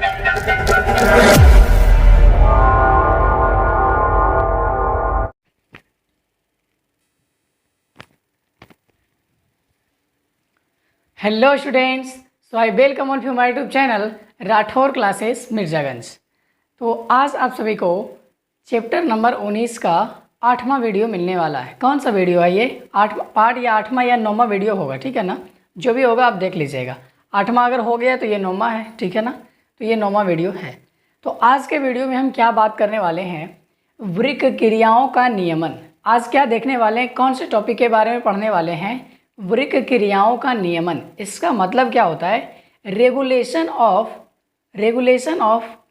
Hello students, so I welcome on my YouTube channel Rathore classes Mirzaganj. तो आज आप सभी को चैप्टर नंबर 19 का 8वां वीडियो मिलने वाला है। कौन सा वीडियो है ये? 8वां पार्ट या 8वां या 9वां वीडियो होगा, ठीक है ना। जो भी होगा आप देख लीजिएगा। 8वां अगर हो गया तो ये 9वां है, ठीक है ना। तो ये 9वां वीडियो है। तो आज के वीडियो में हम क्या बात करने वाले हैं? वृक्क क्रियाओं का नियमन। आज क्या देखने वाले हैं? कौन से टॉपिक के बारे में पढ़ने वाले हैं? वृक्क क्रियाओं का नियमन। इसका मतलब क्या होता है? Regulation of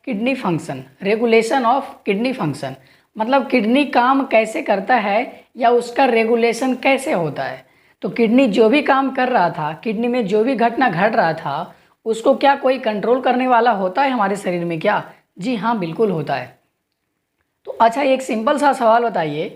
kidney function. Regulation of kidney function मतलब किडनी काम कैसे करता है या उसका रेगुलेशन कैसे होता है। तो किडनी जो भी काम कर रहा था, किडनी में जो भी घटना घट रहा था, उसको क्या कोई कंट्रोल करने वाला होता है हमारे शरीर में? क्या? जी हाँ, बिल्कुल होता है। तो अच्छा, एक सिंपल सा सवाल बताइए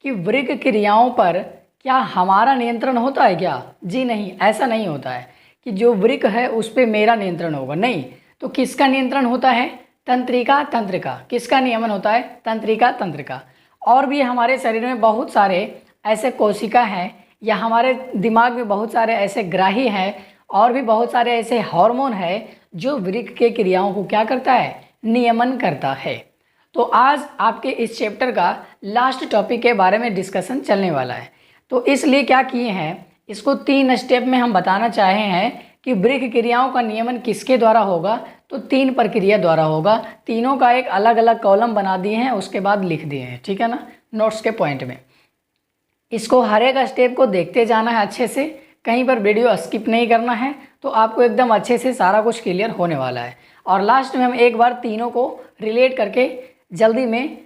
कि वृक्क क्रियाओं पर क्या हमारा नियंत्रण होता है क्या? जी नहीं, ऐसा नहीं होता है कि जो वृक्क है उस पर मेरा नियंत्रण होगा, नहीं। तो किसका नियंत्रण होता है? तंत्रिका तंत्र का। किसका नियमन होता है? तंत्रिका तंत्र का। और भी हमारे शरीर में बहुत सारे ऐसे कोशिका हैं या हमारे दिमाग में बहुत सारे ऐसे ग्राही हैं और भी बहुत सारे ऐसे हार्मोन है जो वृक्क के क्रियाओं को क्या करता है? नियमन करता है। तो आज आपके इस चैप्टर का लास्ट टॉपिक के बारे में डिस्कशन चलने वाला है। तो इसलिए क्या किए हैं, इसको 3 स्टेप में हम बताना चाहे हैं कि वृक्क क्रियाओं का नियमन किसके द्वारा होगा। तो 3 प्रक्रिया द्वारा होगा। तीनों का एक अलग अलग कॉलम बना दिए हैं, उसके बाद लिख दिए हैं, ठीक है ना, नोट्स के पॉइंट में। इसको हर एक स्टेप को देखते जाना है अच्छे से, कहीं पर वीडियो स्किप नहीं करना है। तो आपको एकदम अच्छे से सारा कुछ क्लियर होने वाला है। और लास्ट में हम एक बार तीनों को रिलेट करके जल्दी में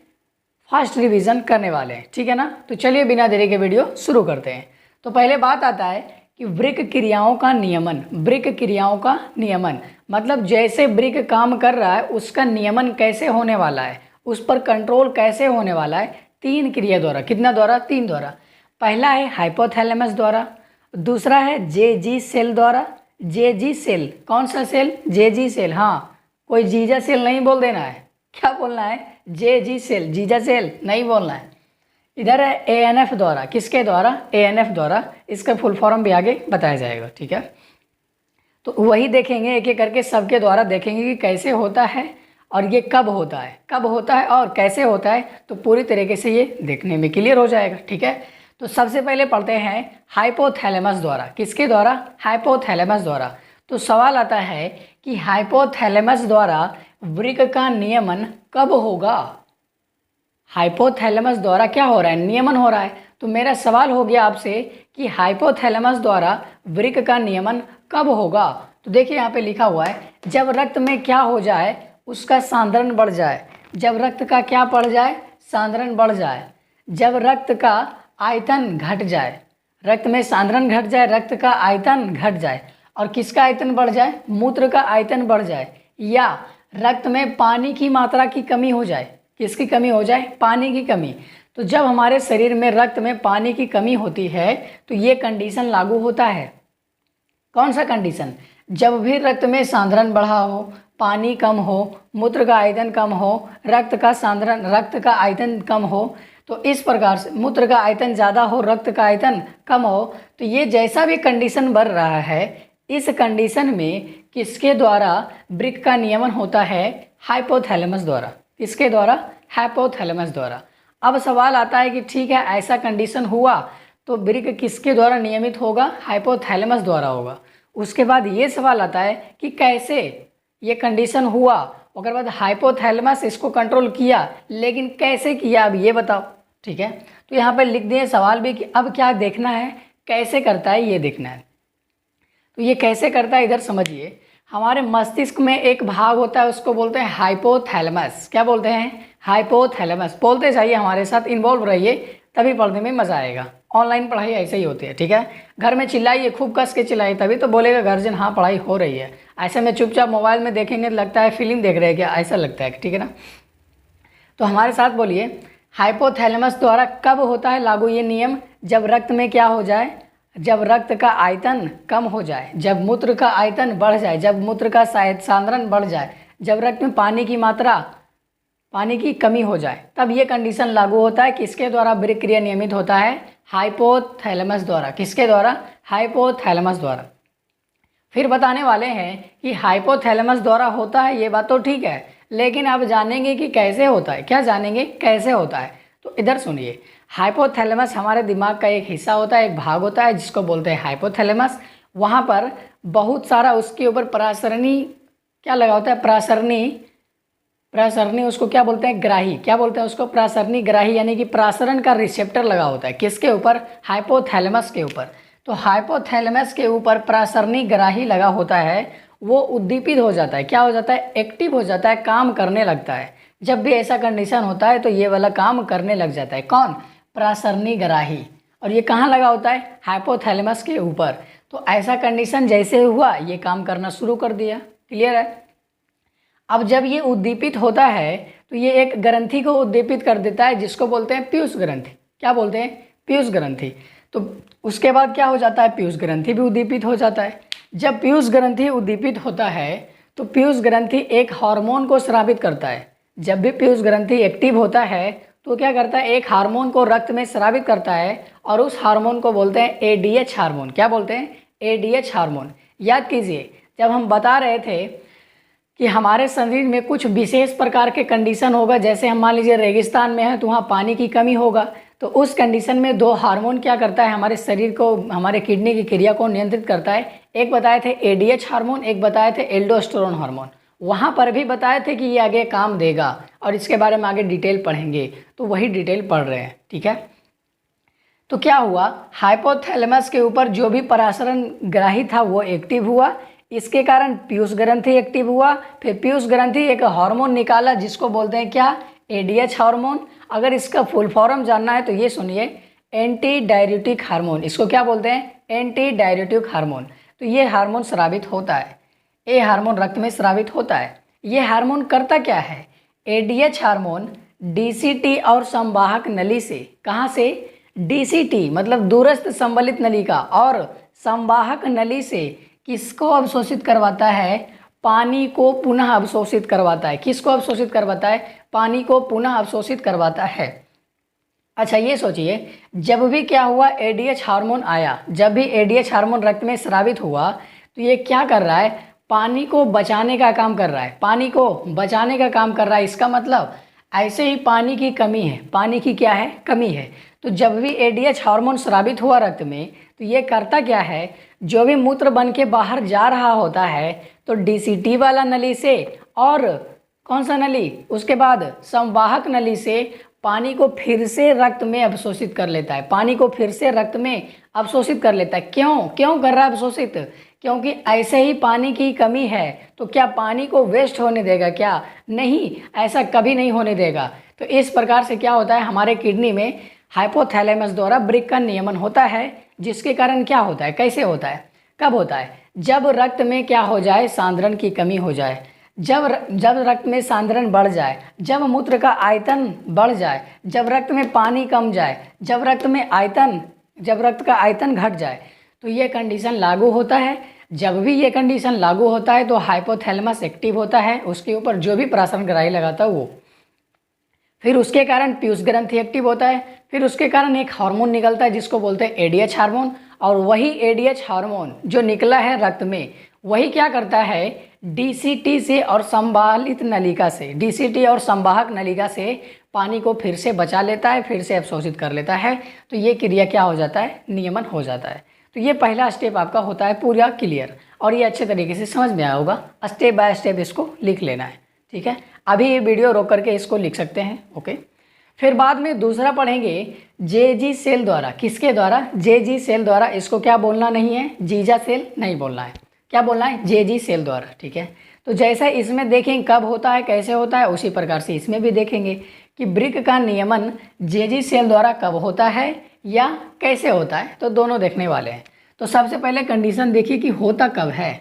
फास्ट रिवीजन करने वाले हैं, ठीक है ना। तो चलिए बिना देरी के वीडियो शुरू करते हैं। तो पहले बात आता है कि वृक्क क्रियाओं का नियमन। वृक्क क्रियाओं का नियमन मतलब जैसे वृक्क काम कर रहा है उसका नियमन कैसे होने वाला है, उस पर कंट्रोल कैसे होने वाला है। 3 क्रिया द्वारा। कितना द्वारा? 3 द्वारा। पहला है हाइपोथैलेमस द्वारा, दूसरा है जेजी सेल द्वारा। जेजी सेल, कौन सा सेल? JG cell. हाँ, कोई जीजा सेल नहीं बोल देना है। क्या बोलना है? जेजी सेल, जीजा सेल नहीं बोलना है। इधर है एएनएफ द्वारा। किसके द्वारा? एएनएफ द्वारा। इसका फुल फॉर्म भी आगे बताया जाएगा, ठीक है। तो वही देखेंगे एक एक करके, सबके द्वारा देखेंगे कि कैसे होता है और ये कब होता है, कब होता है और कैसे होता है। तो पूरी तरीके से ये देखने में क्लियर हो जाएगा, ठीक है। तो सबसे पहले पढ़ते हैं हाइपोथैलेमस द्वारा। किसके द्वारा? हाइपोथैलेमस द्वारा। तो सवाल आता है कि हाइपोथैलेमस द्वारा वृक्क का नियमन कब होगा? हाइपोथैलेमस द्वारा क्या हो रहा है? नियमन हो रहा है। तो मेरा सवाल हो गया आपसे कि हाइपोथैलेमस द्वारा वृक्क का नियमन कब होगा। तो देखिए यहाँ पे लिखा हुआ है, जब रक्त में क्या हो जाए, उसका सांद्रण बढ़ जाए। जब रक्त का क्या बढ़ जाए? सांद्रण बढ़ जाए। जब रक्त का आयतन घट जाए, रक्त में सांद्रण घट जाए, रक्त का आयतन घट जाए। और किसका आयतन बढ़ जाए? मूत्र का आयतन बढ़ जाए। या रक्त में पानी की मात्रा की कमी हो जाए। किसकी कमी हो जाए? पानी की कमी। तो जब हमारे शरीर में रक्त में पानी की कमी होती है तो ये कंडीशन लागू होता है। कौन सा कंडीशन? जब भी रक्त में सांद्रण बढ़ा हो, पानी कम हो, मूत्र का आयतन कम हो, रक्त का आयतन कम हो। तो इस प्रकार से मूत्र का आयतन ज़्यादा हो, रक्त का आयतन कम हो। तो ये जैसा भी कंडीशन बढ़ रहा है, इस कंडीशन में किसके द्वारा वृक्क का नियमन होता है? हाइपोथैलेमस द्वारा। किसके द्वारा? हाइपोथैलेमस द्वारा। अब सवाल आता है कि ठीक है, ऐसा कंडीशन हुआ तो वृक्क किसके द्वारा नियमित होगा? हाइपोथैलेमस द्वारा होगा। उसके बाद ये सवाल आता है कि कैसे ये कंडीशन हुआ, उसके बाद हाइपोथैलेमस इसको कंट्रोल किया, लेकिन कैसे किया, अब ये बताओ, ठीक है। तो यहाँ पर लिख दिए सवाल भी कि अब क्या देखना है, कैसे करता है ये देखना है। तो ये कैसे करता है इधर समझिए। हमारे मस्तिष्क में एक भाग होता है, उसको बोलते हैं हाइपोथैलेमस। क्या बोलते हैं? हाइपोथैलेमस। बोलते जाइए, हमारे साथ इन्वॉल्व रहिए, तभी पढ़ने में मज़ा आएगा। ऑनलाइन पढ़ाई ऐसे ही होती है, ठीक है। घर में चिल्लाइए, खूब कस के चिल्लाइए, तभी तो बोलेगा गार्जियन हाँ पढ़ाई हो रही है। ऐसे में चुपचाप मोबाइल में देखेंगे तो लगता है फिल्म देख रहे हैं क्या, ऐसा लगता है, ठीक है ना। तो हमारे साथ बोलिए, हाइपोथैलेमस द्वारा कब होता है लागू ये नियम? जब रक्त में क्या हो जाए? जब रक्त का आयतन कम हो जाए, जब मूत्र का आयतन बढ़ जाए, जब मूत्र का सांद्रण बढ़ जाए, जब रक्त में पानी की कमी हो जाए तब ये कंडीशन लागू होता है। किसके द्वारा ब्रिक क्रिया नियमित होता है? हाइपोथैलेमस द्वारा। किसके द्वारा? हाइपोथैलेमस द्वारा। फिर बताने वाले हैं कि हाइपोथैलेमस द्वारा होता है, ये बात तो ठीक है, लेकिन आप जानेंगे कि कैसे होता है। क्या जानेंगे? कैसे होता है। तो इधर सुनिए, हाइपोथैलेमस हमारे दिमाग का एक हिस्सा होता है, एक भाग होता है जिसको बोलते हैं हाइपोथैलेमस। वहाँ पर बहुत सारा उसके ऊपर प्रासरणी क्या लगा होता है? प्रासरणी उसको क्या बोलते हैं? ग्राही। क्या बोलते हैं उसको? प्रासरणी ग्राही, यानी कि प्रासरण का रिसेप्टर लगा होता है। किसके ऊपर? हाइपोथैलेमस के ऊपर। तो हाइपोथैलेमस के ऊपर प्रासरणी ग्राही लगा होता है, वो उद्दीपित हो जाता है। क्या हो जाता है? एक्टिव हो जाता है, काम करने लगता है। जब भी ऐसा कंडीशन होता है तो ये वाला काम करने लग जाता है। कौन? प्रासरणी ग्राही। और ये कहाँ लगा होता है? हाइपोथैलेमस के ऊपर। तो ऐसा कंडीशन जैसे हुआ, ये काम करना शुरू कर दिया। क्लियर है? अब जब ये उद्दीपित होता है तो ये एक ग्रंथि को उद्दीपित कर देता है जिसको बोलते हैं पीयूष ग्रंथि। क्या बोलते हैं? पीयूष ग्रंथि। तो उसके बाद क्या हो जाता है? पीयूष ग्रंथि भी उद्दीपित हो जाता है। जब पीयूष ग्रंथि उद्दीपित होता है तो पीयूष ग्रंथि एक हार्मोन को स्रावित करता है। जब भी पीयूष ग्रंथि एक्टिव होता है तो क्या करता है? एक हार्मोन को रक्त में स्रावित करता है और उस हार्मोन को बोलते हैं एडीएच हार्मोन। क्या बोलते हैं? ADH hormone. याद कीजिए, जब हम बता रहे थे कि हमारे शरीर में कुछ विशेष प्रकार के कंडीशन होगा, जैसे हम मान लीजिए रेगिस्तान में है तो वहाँ पानी की कमी होगा, तो उस कंडीशन में दो हार्मोन क्या करता है? हमारे शरीर को, हमारे किडनी की क्रिया को नियंत्रित करता है। एक बताए थे एडीएच हार्मोन, एक बताए थे एल्डोस्टेरोन हार्मोन। वहाँ पर भी बताए थे कि ये आगे काम देगा और इसके बारे में आगे डिटेल पढ़ेंगे, तो वही डिटेल पढ़ रहे हैं। ठीक है? तो क्या हुआ? हाइपोथैलेमस के ऊपर जो भी परासरण ग्राही था वो एक्टिव हुआ, इसके कारण पीयूष ग्रंथि एक्टिव हुआ। फिर पीयूष ग्रंथि एक हार्मोन निकाला जिसको बोलते हैं क्या? ADH hormone. अगर इसका फुल फॉर्म जानना है तो ये सुनिए, एंटी डाययूरेटिक हार्मोन। इसको क्या बोलते हैं? Anti diuretic hormone. तो ये हार्मोन स्रावित होता है, ये हार्मोन रक्त में स्रावित होता है। ये हार्मोन करता क्या है? एडीएच हार्मोन डीसीटी और संवाहक नली से, कहाँ से? डीसीटी मतलब दूरस्थ संवलित नलिका और संवाहक नली से किसको अवशोषित करवाता है? पानी को पुनः अवशोषित करवाता है। किसको अवशोषित करवाता है? पानी को पुनः अवशोषित करवाता है। अच्छा ये सोचिए, जब भी क्या हुआ? एडीएच हार्मोन आया, जब भी एडीएच हार्मोन रक्त में स्रावित हुआ तो ये क्या कर रहा है? पानी को बचाने का काम कर रहा है। पानी को बचाने का काम कर रहा है। इसका मतलब ऐसे ही पानी की कमी है, पानी की क्या है? कमी है। तो जब भी एडीएच हार्मोन स्रावित हुआ रक्त में तो ये करता क्या है? जो भी मूत्र बन के बाहर जा रहा होता है तो डीसीटी वाला नली से और कौन सा नली? उसके बाद संवाहक नली से पानी को फिर से रक्त में अवशोषित कर लेता है। पानी को फिर से रक्त में अवशोषित कर लेता है। क्यों कर रहा है अवशोषित? क्योंकि ऐसे ही पानी की कमी है। तो क्या पानी को वेस्ट होने देगा क्या? नहीं, ऐसा कभी नहीं होने देगा। तो इस प्रकार से क्या होता है? हमारे किडनी में हाइपोथैलेमस द्वारा ब्रिक का नियमन होता है, जिसके कारण क्या होता है? कैसे होता है? कब होता है? जब रक्त में क्या हो जाए? सांद्रण की कमी हो जाए। जब रक्त में सांद्रण बढ़ जाए, जब मूत्र का आयतन बढ़ जाए, जब रक्त में पानी कम जाए, जब रक्त का आयतन घट जाए, तो ये कंडीशन लागू होता है। जब भी ये कंडीशन लागू होता है तो हाइपोथैलेमस एक्टिव होता है, उसके ऊपर जो भी प्रासरण ग्राही लगाता है वो। फिर उसके कारण पीयूष ग्रंथि एक्टिव होता है। फिर उसके कारण एक हार्मोन निकलता है जिसको बोलते हैं एडीएच हार्मोन। और वही एडीएच हार्मोन जो निकला है रक्त में, वही क्या करता है? डीसीटी से और संवाहित नलिका से, डीसीटी और संवाहक नलिका से पानी को फिर से बचा लेता है, फिर से अवशोषित कर लेता है। तो ये क्रिया क्या हो जाता है? नियमन हो जाता है। तो ये पहला स्टेप आपका होता है पूरा क्लियर, और ये अच्छे तरीके से समझ में आया होगा। स्टेप बाय स्टेप इसको लिख लेना है। ठीक है? अभी ये वीडियो रोक करके इसको लिख सकते हैं। ओके, फिर बाद में दूसरा पढ़ेंगे जेजी सेल द्वारा। किसके द्वारा? जेजी सेल द्वारा। इसको क्या बोलना नहीं है? जीजा सेल नहीं बोलना है। क्या बोलना है? जेजी सेल द्वारा। ठीक है? तो जैसा इसमें देखेंगे कब होता है, कैसे होता है, उसी प्रकार से इसमें भी देखेंगे कि ब्रिक का नियमन जेजी सेल द्वारा कब होता है या कैसे होता है। तो दोनों देखने वाले हैं। तो सबसे पहले कंडीशन देखिए कि होता कब है।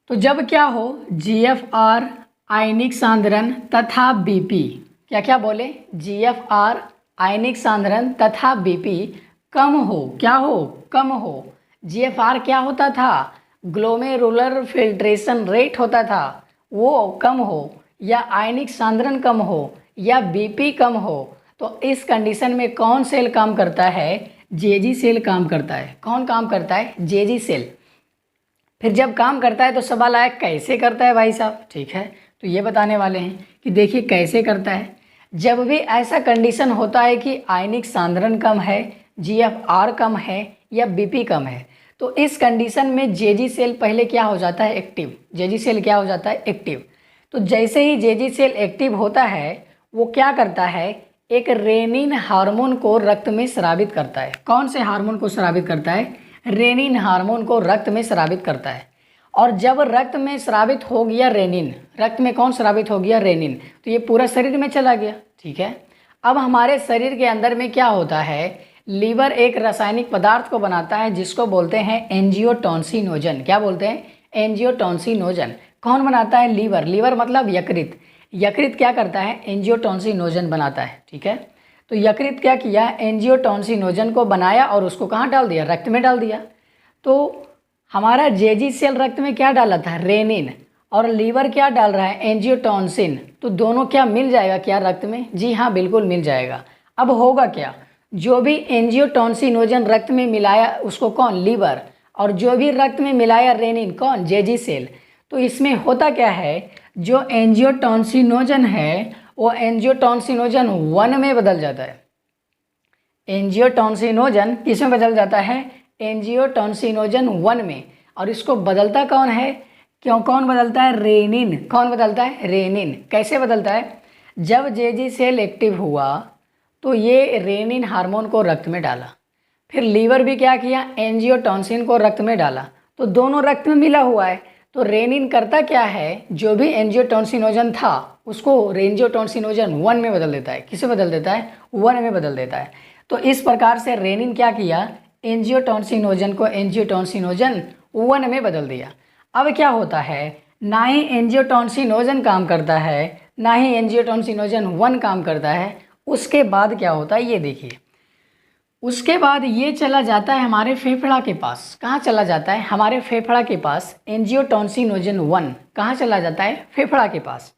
तो जब क्या हो? जीएफआर आयनिक सांद्रण तथा बीपी, क्या क्या बोले? जीएफआर आयनिक सांद्रण तथा बीपी कम हो। क्या हो? कम हो। जीएफआर क्या होता था? ग्लोमेरुलर फिल्ट्रेशन रेट होता था। वो कम हो या आयनिक सांद्रण कम हो या बीपी कम हो, तो इस कंडीशन में कौन सेल काम करता है? जेजी सेल काम करता है। कौन काम करता है? JG cell. फिर जब काम करता है तो सवाल आया कैसे करता है भाई साहब? ठीक है, तो ये बताने वाले हैं कि देखिए कैसे करता है। जब भी ऐसा कंडीशन होता है कि आयनिक सांद्रण कम है, जीएफआर कम है या बीपी कम है, तो इस कंडीशन में जेजी सेल पहले क्या हो जाता है? एक्टिव। जेजी सेल क्या हो जाता है? एक्टिव। तो जैसे ही जेजी सेल एक्टिव होता है वो क्या करता है? एक रेनिन हार्मोन को रक्त में स्रावित करता है। कौन से हार्मोन को स्रावित करता है? रेनिन हार्मोन को रक्त में स्रावित करता है। और जब रक्त में स्रावित हो गया रेनिन, रक्त में कौन स्रावित हो गया? रेनिन, तो ये पूरा शरीर में चला गया। ठीक है, अब हमारे शरीर के अंदर में क्या होता है? लीवर एक रासायनिक पदार्थ को बनाता है जिसको बोलते हैं एंजियोटेंसिनोजन। क्या बोलते हैं? एंजियोटेंसिनोजन। कौन बनाता है? लीवर। लीवर मतलब यकृत। यकृत क्या करता है? एंजियोटेंसिनोजन बनाता है। ठीक है, तो यकृत क्या किया? एंजियोटेंसिनोजन को बनाया और उसको कहाँ डाल दिया? रक्त में डाल दिया। तो हमारा जेजी सेल रक्त में क्या डाला था? रेनिन। और लीवर क्या डाल रहा है? एंजियोटेंसिन। तो दोनों क्या मिल जाएगा क्या रक्त में? जी हाँ, बिल्कुल मिल जाएगा। अब होगा क्या? जो भी एंजियोटेंसिनोजन रक्त में मिलाया उसको कौन? लीवर। और जो भी रक्त में मिलाया रेनिन, कौन? JG cell. तो इसमें होता क्या है? जो एंजियोटेंसिनोजन है वो एंजियोटेंसिनोजन 1 में बदल जाता है। एंजियोटेंसिनोजन किस में बदल जाता है? एंजियोटेंसिनोजन 1 में। और इसको बदलता कौन है? क्यों कौन बदलता है? रेनिन। कौन बदलता है? रेनिन। कैसे बदलता है? जब जेजी सेल एक्टिव हुआ तो ये रेनिन हार्मोन को रक्त में डाला। फिर लीवर भी क्या किया? एंजियोटेंसिन को रक्त में डाला। तो दोनों रक्त में मिला हुआ है। तो रेनिन करता क्या है? जो भी एंजियोटेंसिनोजन था उसको एंजियोटेंसिनोजन 1 में बदल देता है। किसे बदल देता है? 1 में बदल देता है। तो इस प्रकार से रेनिन क्या किया? एंजियोटेंसिनोजन को एंजियोटेंसिनोजन 1 में बदल दिया। अब क्या होता है? ना ही एंजियोटेंसिनोजन काम करता है, ना ही एंजियोटेंसिनोजन 1 काम करता है। उसके बाद क्या होता है ये देखिए। उसके बाद ये चला जाता है हमारे फेफड़ा के पास। कहाँ चला जाता है? हमारे फेफड़ा के पास। एंजियोटेंसिनोजन 1 कहाँ चला जाता है? फेफड़ा के पास।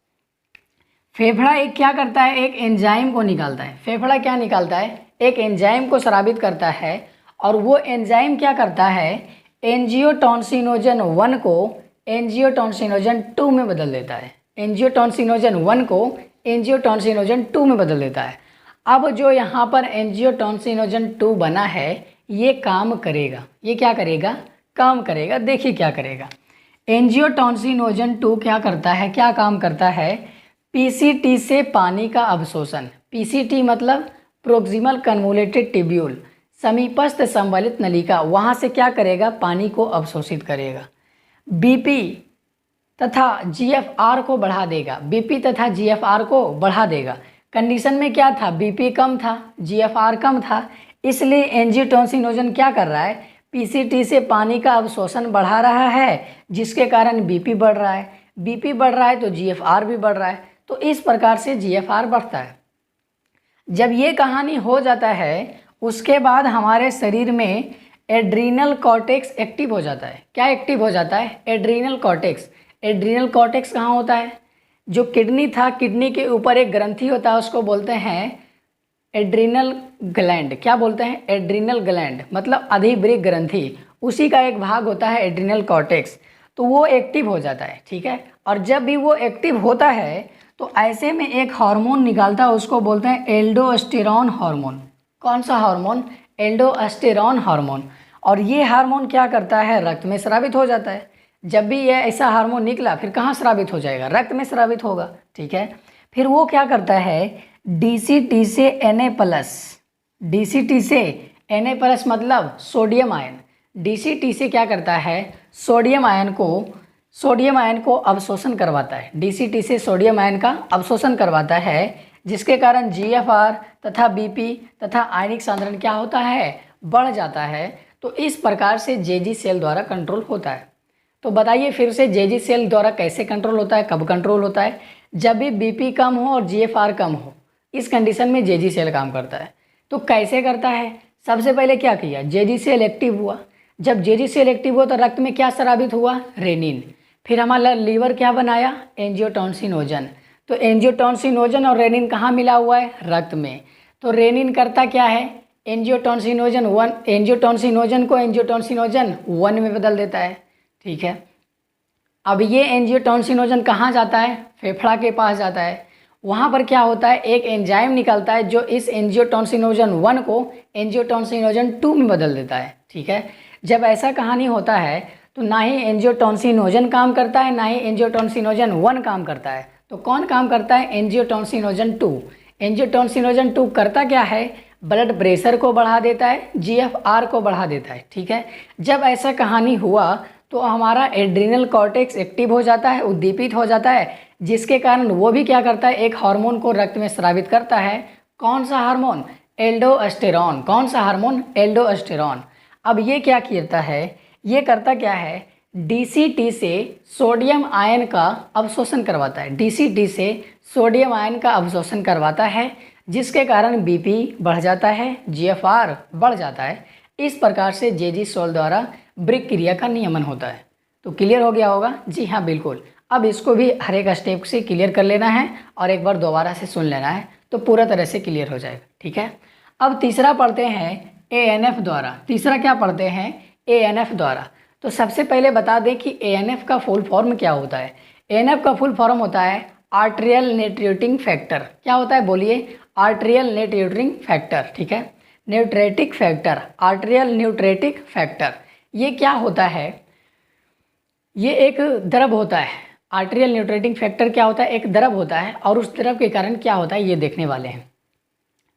फेफड़ा एक क्या करता है? एक एंजाइम को निकालता है। फेफड़ा क्या निकालता है? एक एंजाइम को स्रावित करता है। और वो एंजाइम क्या करता है? एंजियोटेंसिनोजन 1 को एंजियोटेंसिनोजन 2 में बदल देता है। एंजियोटेंसिनोजन 1 को एंजियोटेंसिनोजन 2 में बदल देता है। अब जो यहाँ पर एंजियोटेंसिनोजन 2 बना है ये काम करेगा। ये क्या करेगा? काम करेगा। देखिए क्या करेगा। एंजियोटेंसिनोजन 2 क्या करता है? क्या काम करता है? पीसीटी से पानी का अवशोषण। पीसीटी मतलब प्रोक्सिमल कन्वोल्यूटेड ट्यूब्यूल, समीपस्थ संवलित नलिका, वहाँ से क्या करेगा? पानी को अवशोषित करेगा। बीपी तथा जीएफआर को बढ़ा देगा। बीपी तथा जीएफआर को बढ़ा देगा। कंडीशन में क्या था? बीपी कम था, जीएफआर कम था, इसलिए एंजियोटेंसिनोजन क्या कर रहा है? पीसीटी से पानी का अवशोषण बढ़ा रहा है, जिसके कारण बीपी बढ़ रहा है। बीपी बढ़ रहा है तो जीएफआर भी बढ़ रहा है। तो इस प्रकार से जीएफआर बढ़ता है। जब ये कहानी हो जाता है उसके बाद हमारे शरीर में एड्रीनल कॉर्टेक्स एक्टिव हो जाता है। क्या एक्टिव हो जाता है? Adrenal cortex. एड्रीनल कॉर्टेक्स कहाँ होता है? जो किडनी था, किडनी के ऊपर एक ग्रंथि होता है उसको बोलते हैं एड्रीनल ग्लैंड। क्या बोलते हैं? एड्रीनल ग्लैंड मतलब अधिवृक्क ग्रंथि, उसी का एक भाग होता है एड्रीनल कॉर्टेक्स। तो वो एक्टिव हो जाता है। ठीक है, और जब भी वो एक्टिव होता है तो ऐसे में एक हार्मोन निकालता है उसको बोलते हैं एल्डोस्टेरॉन हार्मोन। कौन सा हार्मोन? Aldosterone hormone. और ये हार्मोन क्या करता है? रक्त में स्रावित हो जाता है। जब भी ये ऐसा हार्मोन निकला फिर कहाँ स्रावित हो जाएगा? रक्त में स्रावित होगा। ठीक है, फिर वो क्या करता है? डीसीटी से Na+, डीसीटी से Na+ मतलब सोडियम आयन। डीसीटी से क्या करता है? सोडियम आयन को अवशोषण करवाता है। डीसीटी से सोडियम आयन का अवशोषण करवाता है, जिसके कारण जीएफआर तथा बीपी तथा आयनिक सांद्रण क्या होता है? बढ़ जाता है। तो इस प्रकार से जेजी सेल द्वारा कंट्रोल होता है। तो बताइए फिर से जेजी सेल द्वारा कैसे कंट्रोल होता है, कब कंट्रोल होता है? जब भी बीपी कम हो और जीएफआर कम हो, इस कंडीशन में जेजी सेल काम करता है। तो कैसे करता है? सबसे पहले क्या किया? जेजी सेल एक्टिव हुआ। जब जेजी सेल एक्टिव हुआ तो रक्त में क्या स्रावित हुआ? रेनिन। फिर हमारा लीवर क्या बनाया, एंजियोटेंसिनोजन। तो एंजियोटेंसिनोजन और रेनिन कहाँ मिला हुआ है, रक्त में। तो रेनिन करता क्या है, एंजियोटेंसिनोजन को एंजियोटेंसिनोजन 1 में बदल देता है, ठीक है। अब ये एंजियोटेंसिनोजन कहाँ जाता है, फेफड़ा के पास जाता है। वहाँ पर क्या होता है, एक एंजाइम निकलता है जो इस एंजियोटेंसिनोजन 1 को एंजियोटेंसिनोजन 2 में बदल देता है, ठीक है। जब ऐसा कहानी होता है तो ना ही एंजियोटेंसिनोजन काम करता है, ना ही एंजियोटेंसिनोजन 1 काम करता है। तो कौन काम करता है, एंजियोटेंसिनोजन 2। एंजियोटेंसिनोजन 2 करता क्या है, ब्लड प्रेशर को बढ़ा देता है, जीएफआर को बढ़ा देता है, ठीक है। जब ऐसा कहानी हुआ तो हमारा एड्रिनल कॉर्टेक्स एक्टिव हो जाता है, उद्दीपित हो जाता है, जिसके कारण वो भी क्या करता है, एक हार्मोन को रक्त में स्रावित करता है। कौन सा हार्मोन, एल्डोस्टेरॉन। कौन सा हार्मोन, एल्डोस्टेरॉन। अब ये क्या करता है, ये करता क्या है, डीसीटी से सोडियम आयन का अवशोषण करवाता है। डीसीटी से सोडियम आयन का अवशोषण करवाता है, जिसके कारण बीपी बढ़ जाता है, जीएफआर बढ़ जाता है। इस प्रकार से जेजी-सोल द्वारा ब्रिक क्रिया का नियमन होता है। तो क्लियर हो गया होगा, जी हाँ बिल्कुल। अब इसको भी हर एक स्टेप से क्लियर कर लेना है और एक बार दोबारा से सुन लेना है, तो पूरा तरह से क्लियर हो जाएगा, ठीक है। अब तीसरा पढ़ते हैं एएनएफ द्वारा। तीसरा क्या पढ़ते हैं, एएनएफ द्वारा। तो सबसे पहले बता दें कि एएनएफ का फुल फॉर्म क्या होता है। एएनएफ का फुल फॉर्म होता है आर्ट्रियल न्यूट्रेटिंग फैक्टर। क्या होता है बोलिए, आर्ट्रियल न्यूट्रेटिंग फैक्टर, ठीक है। न्यूट्रेटिक फैक्टर, आर्ट्रियल न्यूट्रेटिक फैक्टर, ये क्या होता है, ये एक द्रव होता है। आर्ट्रियल न्यूट्रेटिंग फैक्टर क्या होता है, एक द्रव होता है, और उस द्रव के कारण क्या होता है ये देखने वाले हैं।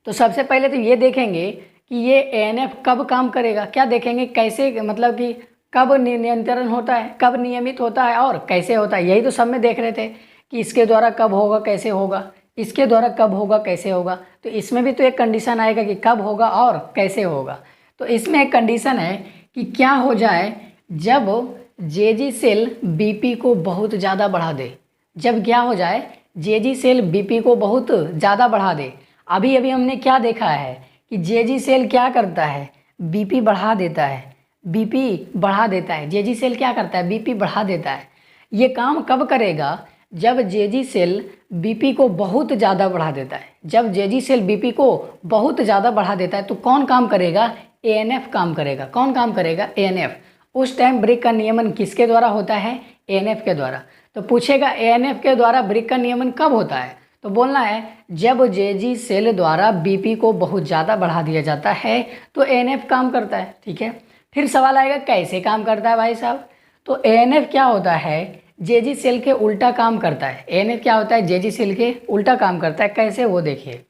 तो सबसे पहले तो ये देखेंगे कि ये एएनएफ कब काम करेगा, क्या देखेंगे, कैसे, मतलब कि कब नियंत्रण होता है, कब नियमित होता है और कैसे होता है। यही तो सब में देख रहे थे कि इसके द्वारा कब होगा, कैसे होगा, इसके द्वारा कब होगा, कैसे होगा। तो इसमें भी तो एक कंडीशन आएगा कि कब होगा और कैसे होगा। तो इसमें एक कंडीशन है कि क्या हो जाए, जब जेजी सेल बीपी को बहुत ज़्यादा बढ़ा दे। जब क्या हो जाए, जेजी सेल बीपी को बहुत ज़्यादा बढ़ा दे। अभी अभी हमने क्या देखा है कि जेजी सेल क्या करता है, बीपी बढ़ा देता है, बीपी बढ़ा देता है। जेजी सेल क्या करता है, बीपी बढ़ा देता है। ये काम कब करेगा, जब जेजी सेल बीपी को बहुत ज़्यादा बढ़ा देता है। जब जेजी सेल बीपी को बहुत ज़्यादा बढ़ा देता है तो कौन काम करेगा, एएनएफ काम करेगा। कौन काम करेगा, एएनएफ। उस टाइम ब्रिक का नियमन किसके द्वारा होता है, एएनएफ के द्वारा। तो पूछेगा एएनएफ के द्वारा ब्रिक का नियमन कब होता है, तो बोलना है जब जेजी सेल द्वारा बीपी को बहुत ज़्यादा बढ़ा दिया जाता है तो एएनएफ काम करता है, ठीक है। फिर सवाल आएगा कैसे काम करता है भाई साहब। तो एएनएफ क्या होता है, जेजी सेल के उल्टा काम करता है। एएनएफ क्या होता है, जेजी सेल के उल्टा काम करता है। कैसे, वो देखिए।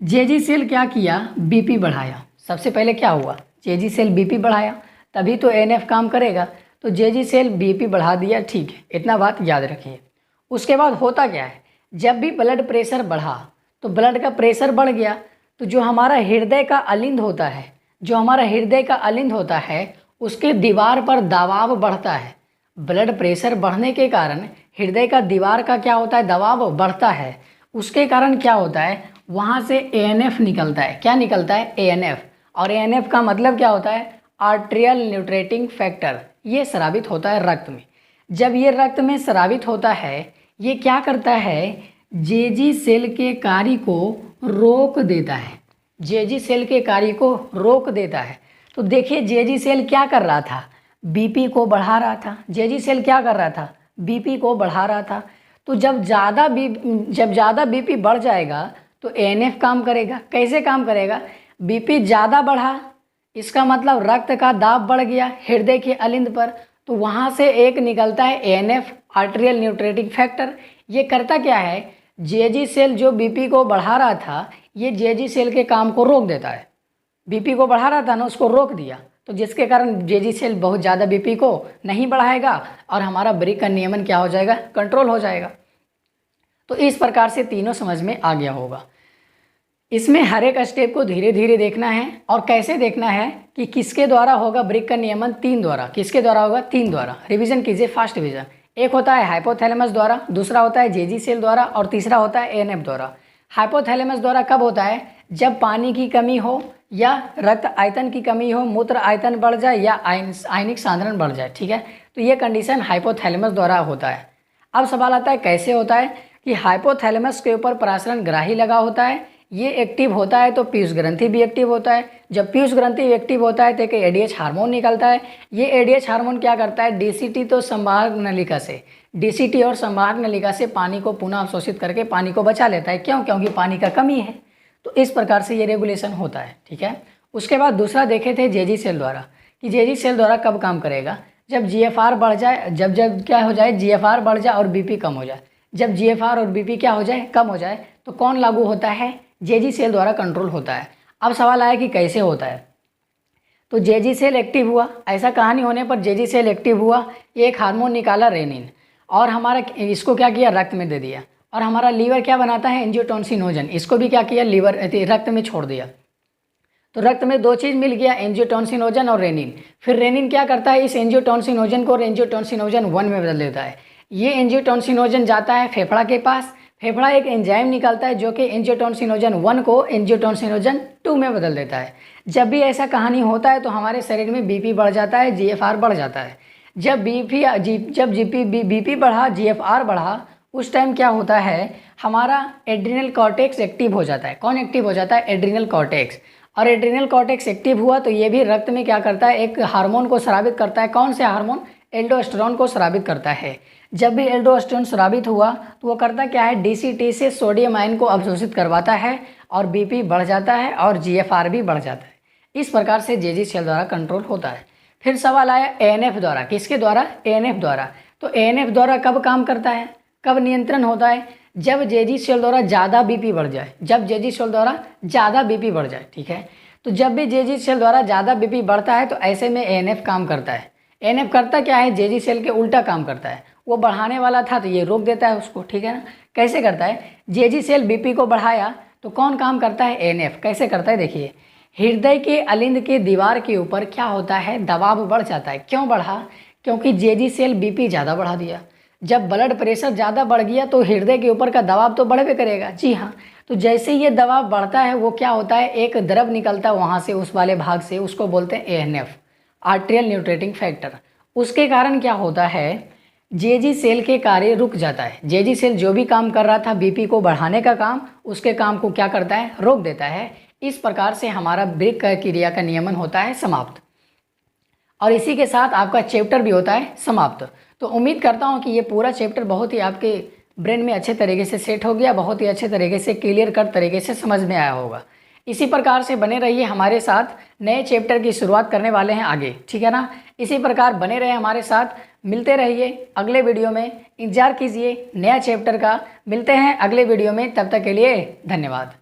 जेजी सेल क्या किया, बीपी बढ़ाया। सबसे पहले क्या हुआ, जेजी सेल बीपी बढ़ाया, तभी तो एएनएफ काम करेगा। तो जेजी सेल बीपी बढ़ा दिया, ठीक है, इतना बात याद रखिए। उसके बाद होता क्या है, जब भी ब्लड प्रेशर बढ़ा तो ब्लड का प्रेशर बढ़ गया, तो जो हमारा हृदय का अलिंद होता है, जो हमारा हृदय का अलिंद होता है, उसके दीवार पर दबाव बढ़ता है। ब्लड प्रेशर बढ़ने के कारण हृदय का दीवार का क्या होता है, दबाव बढ़ता है। उसके कारण क्या होता है, वहाँ से एएनएफ निकलता है। क्या निकलता है, एएनएफ। और एएनएफ का मतलब क्या होता है, आर्ट्रियल न्यूट्रेटिंग फैक्टर। ये स्रावित होता है रक्त में। जब ये रक्त में स्रावित होता है, ये क्या करता है, जेजी सेल के कार्य को रोक देता है। जेजी सेल के कार्य को रोक देता है। तो देखिए जेजी सेल क्या कर रहा था, बीपी को बढ़ा रहा था। जेजी सेल क्या कर रहा था, बीपी को बढ़ा रहा था। तो जब ज़्यादा बीपी बढ़ जाएगा तो एएनएफ काम करेगा। कैसे काम करेगा, बीपी ज़्यादा बढ़ा, इसका मतलब रक्त का दाब बढ़ गया हृदय के अलिंद पर, तो वहाँ से एक निकलता है एएनएफ, आर्ट्रियल न्यूट्रेटिंग फैक्टर। ये करता क्या है, जेजी सेल जो बीपी को बढ़ा रहा था, ये जेजी सेल के काम को रोक देता है। बीपी को बढ़ा रहा था ना, उसको रोक दिया, तो जिसके कारण जेजी सेल बहुत ज़्यादा बीपी को नहीं बढ़ाएगा और हमारा ब्रिक का नियमन क्या हो जाएगा, कंट्रोल हो जाएगा। तो इस प्रकार से तीनों समझ में आ गया होगा। इसमें हर एक स्टेप को धीरे धीरे देखना है। और कैसे देखना है कि किसके द्वारा होगा ब्रिक का नियमन, 3 द्वारा। किसके द्वारा होगा, 3 द्वारा। रिवीजन कीजिए, फास्ट रिवीजन। एक होता है हाइपोथैलेमस द्वारा, दूसरा होता है जेजी सेल द्वारा और तीसरा होता है एएनएफ द्वारा। हाइपोथैलेमस द्वारा कब होता है, जब पानी की कमी हो या रक्त आयतन की कमी हो, मूत्र आयतन बढ़ जाए या आयनिक सांद्रण बढ़ जाए, ठीक है। तो तो ये कंडीशन हाइपोथैलेमस द्वारा होता है। अब सवाल आता है कैसे होता है कि हाइपोथैलेमस के ऊपर पराशरण ग्राही लगा होता है, ये एक्टिव होता है तो पीयूष ग्रंथि भी एक्टिव होता है। जब पीयूष ग्रंथि एक्टिव होता है तो एक एडीएच हार्मोन निकलता है। ये एडीएच हार्मोन क्या करता है, डीसीटी तो संवाहक नलिका से, डीसीटी और संवाहक नलिका से पानी को पुनः अवशोषित करके पानी को बचा लेता है। क्यों? क्योंकि पानी का कमी है। तो इस प्रकार से ये रेगुलेशन होता है। ठीक है। उसके बाद दूसरा देखे थे जेजी सेल द्वारा कि जेजी सेल द्वारा कब काम करेगा, जब जीएफआर बढ़ जाए, जब क्या हो जाए, जीएफआर बढ़ जाए और बीपी कम हो जाए। जब जीएफआर और बीपी क्या हो जाए, कम हो जाए, तो कौन लागू होता है, जेजी सेल द्वारा कंट्रोल होता है। अब सवाल आया कि कैसे होता है। तो जेजी सेल एक्टिव हुआ, ऐसा कहानी होने पर जेजी सेल एक्टिव हुआ, एक हार्मोन निकाला रेनिन, और हमारा इसको क्या किया, रक्त में दे दिया, और हमारा लीवर क्या बनाता है, एंजियोटेंसिनोजन, इसको भी क्या किया, लीवर रक्त में छोड़ दिया। तो रक्त में दो चीज़ मिल गया, एंजियोटेंसिनोजन और रेनिन। फिर रेनिन क्या करता है, इस एंजियोटेंसिनोजन को एंजियोटेंसिनोजन 1 में बदल देता है। ये एंजियोटेंसिनोजन जाता है फेफड़ा के पास, फेफड़ा एक एंजाइम निकालता है जो कि एंजियोटेंसिनोजन 1 को एंजियोटेंसिनोजन 2 में बदल देता है। जब भी ऐसा कहानी होता है तो हमारे शरीर में बीपी बढ़ जाता है, जीएफआर बढ़ जाता है। जब बीपी बढ़ा, जीएफआर बढ़ा, उस टाइम क्या होता है, हमारा एड्रिनल कॉर्टेक्स एक्टिव हो जाता है। कौन एक्टिव हो जाता है, एड्रिनल कॉर्टेक्स। और एड्रिनल कॉर्टेक्स एक्टिव हुआ तो ये भी रक्त में क्या करता है, एक हार्मोन को स्रावित करता है। कौन से हार्मोन, एल्डोस्टेरोन को स्रावित करता है। जब भी एल्डोस्टेरोन स्रावित हुआ तो वो करता क्या है, डीसीटी से सोडियम आयन को अवशोषित करवाता है और बीपी बढ़ जाता है और जीएफआर भी बढ़ जाता है। इस प्रकार से जेजी सेल द्वारा कंट्रोल होता है। फिर सवाल आया एएनएफ द्वारा, किसके द्वारा, एएनएफ द्वारा। तो एएनएफ द्वारा कब काम करता है, कब नियंत्रण होता है, जब जेजी सेल द्वारा ज़्यादा बीपी बढ़ जाए, जब जेजी सेल द्वारा ज़्यादा बीपी बढ़ जाए। ठीक है। तो जब भी जेजी सेल द्वारा ज़्यादा बीपी बढ़ता है तो ऐसे में एएनएफ काम करता है। एएनएफ करता क्या है, जेजी सेल के उल्टा काम करता है। वो बढ़ाने वाला था तो ये रोक देता है उसको। ठीक है ना। कैसे करता है, जेजी सेल बीपी को बढ़ाया तो कौन काम करता है, एएनएफ। कैसे करता है, देखिए, हृदय के अलिंद के दीवार के ऊपर क्या होता है, दबाव बढ़ जाता है। क्यों बढ़ा, क्योंकि जेजी सेल बीपी ज़्यादा बढ़ा दिया। जब ब्लड प्रेशर ज़्यादा बढ़ गया तो हृदय के ऊपर का दबाव तो बढ़े करेगा। जी हाँ। तो जैसे ही ये दबाव बढ़ता है वो क्या होता है, एक द्रव निकलता है वहाँ से, उस वाले भाग से, उसको बोलते हैं एएनएफ, आर्टेरियल न्यूट्रेटिंग फैक्टर। उसके कारण क्या होता है, जेजी सेल के कार्य रुक जाता है। जेजी सेल जो भी काम कर रहा था बीपी को बढ़ाने का काम, उसके काम को क्या करता है, रोक देता है। इस प्रकार से हमारा ब्रेक क्रिया का नियमन होता है समाप्त, और इसी के साथ आपका चैप्टर भी होता है समाप्त। तो उम्मीद करता हूँ कि ये पूरा चैप्टर बहुत ही आपके ब्रेन में अच्छे तरीके से सेट हो गया, बहुत ही अच्छे तरीके से क्लियर कट तरीके से समझ में आया होगा। इसी प्रकार से बने रहिए हमारे साथ, नए चैप्टर की शुरुआत करने वाले हैं आगे। ठीक है ना। इसी प्रकार बने रहे हमारे साथ, मिलते रहिए अगले वीडियो में, इंतजार कीजिए नया चैप्टर का। मिलते हैं अगले वीडियो में, तब तक के लिए धन्यवाद।